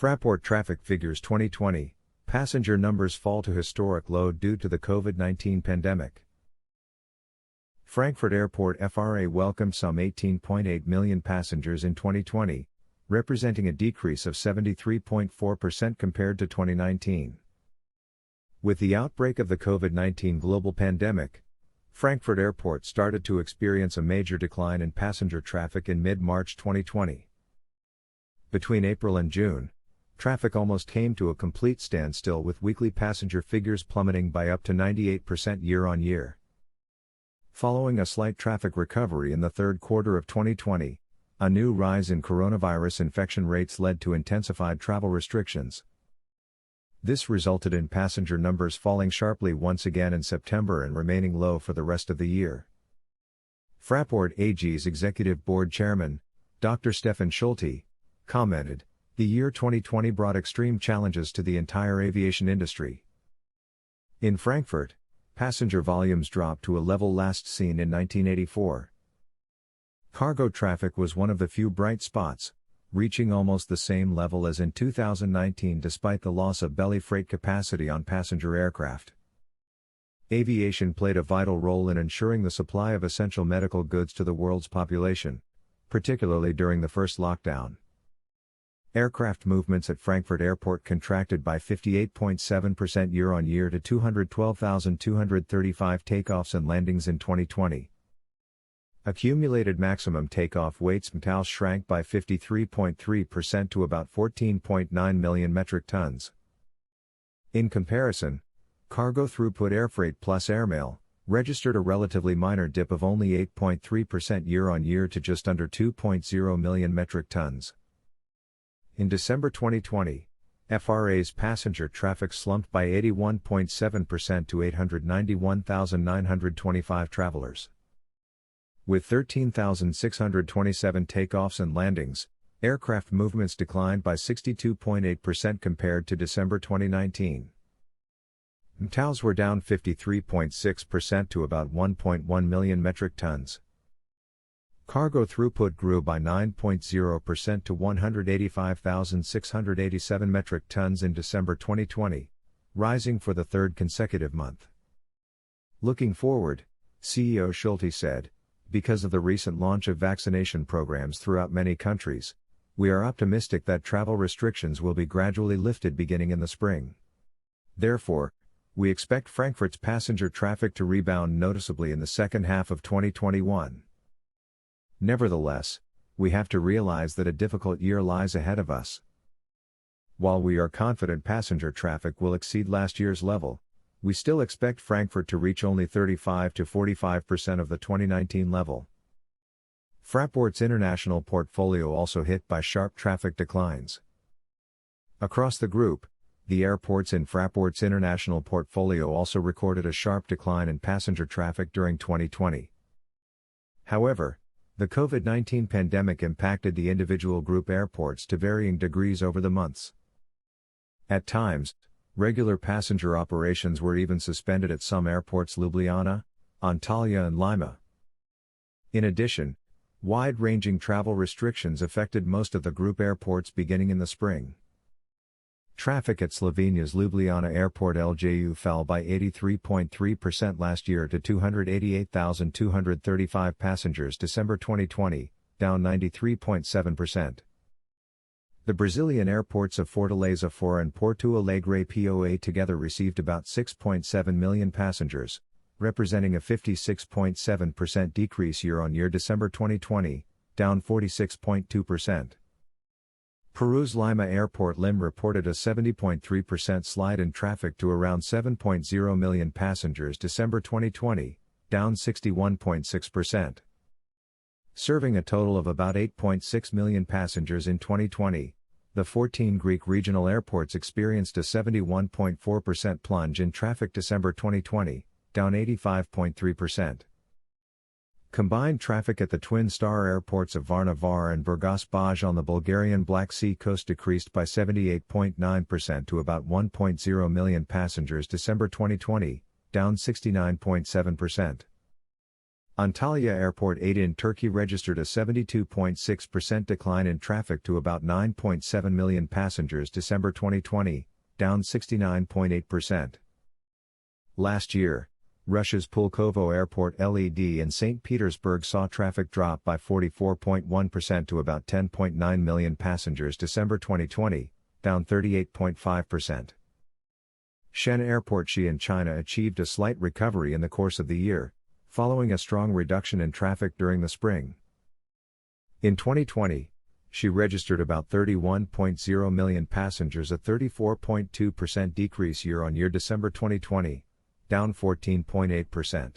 Fraport traffic figures 2020, passenger numbers fall to historic low due to the COVID-19 pandemic. Frankfurt Airport FRA welcomed some 18.8 million passengers in 2020, representing a decrease of 73.4% compared to 2019. With the outbreak of the COVID-19 global pandemic, Frankfurt Airport started to experience a major decline in passenger traffic in mid-March 2020. Between April and June, traffic almost came to a complete standstill, with weekly passenger figures plummeting by up to 98% year-on-year. Following a slight traffic recovery in the third quarter of 2020, a new rise in coronavirus infection rates led to intensified travel restrictions. This resulted in passenger numbers falling sharply once again in September and remaining low for the rest of the year. Fraport AG's Executive Board Chairman, Dr. Stefan Schulte, commented, "The year 2020 brought extreme challenges to the entire aviation industry. In Frankfurt, passenger volumes dropped to a level last seen in 1984. Cargo traffic was one of the few bright spots, reaching almost the same level as in 2019 despite the loss of belly freight capacity on passenger aircraft. Aviation played a vital role in ensuring the supply of essential medical goods to the world's population, particularly during the first lockdown. Aircraft movements at Frankfurt Airport contracted by 58.7% year-on-year to 212,235 takeoffs and landings in 2020. Accumulated maximum takeoff weights (MTOWs) shrank by 53.3% to about 14.9 million metric tons. In comparison, cargo throughput airfreight plus airmail registered a relatively minor dip of only 8.3% year-on-year to just under 2.0 million metric tons. In December 2020, FRA's passenger traffic slumped by 81.7% to 891,925 travelers. With 13,627 takeoffs and landings, aircraft movements declined by 62.8% compared to December 2019. MTOWs were down 53.6% to about 1.1 million metric tons. Cargo throughput grew by 9.0% to 185,687 metric tons in December 2020, rising for the third consecutive month. Looking forward, CEO Schulte said, "Because of the recent launch of vaccination programs throughout many countries, we are optimistic that travel restrictions will be gradually lifted beginning in the spring. Therefore, we expect Frankfurt's passenger traffic to rebound noticeably in the second half of 2021. Nevertheless, we have to realize that a difficult year lies ahead of us. While we are confident passenger traffic will exceed last year's level, we still expect Frankfurt to reach only 35 to 45% of the 2019 level." Fraport's international portfolio also hit by sharp traffic declines. Across the group, the airports in Fraport's international portfolio also recorded a sharp decline in passenger traffic during 2020. However, the COVID-19 pandemic impacted the individual group airports to varying degrees over the months. At times, regular passenger operations were even suspended at some airports: Ljubljana, Antalya and Lima. In addition, wide-ranging travel restrictions affected most of the group airports beginning in the spring. Traffic at Slovenia's Ljubljana Airport LJU fell by 83.3% last year to 288,235 passengers December 2020, down 93.7%. The Brazilian airports of Fortaleza 4 and Porto Alegre POA together received about 6.7 million passengers, representing a 56.7% decrease year-on-year December 2020, down 46.2%. Peru's Lima Airport LIM reported a 70.3% slide in traffic to around 7.0 million passengers December 2020, down 61.6%. Serving a total of about 8.6 million passengers in 2020, the 14 Greek regional airports experienced a 71.4% plunge in traffic December 2020, down 85.3%. Combined traffic at the twin star airports of Varna Var and Burgas Baj on the Bulgarian Black Sea coast decreased by 78.9% to about 1.0 million passengers December 2020, down 69.7%. Antalya Airport 8 in Turkey registered a 72.6% decline in traffic to about 9.7 million passengers December 2020, down 69.8%. Last year, Russia's Pulkovo Airport LED in St. Petersburg saw traffic drop by 44.1% to about 10.9 million passengers December 2020, down 38.5%. Shen Airport Xi in China achieved a slight recovery in the course of the year, following a strong reduction in traffic during the spring. In 2020, Xi registered about 31.0 million passengers, a 34.2% decrease year-on-year December 2020, down 14.8%.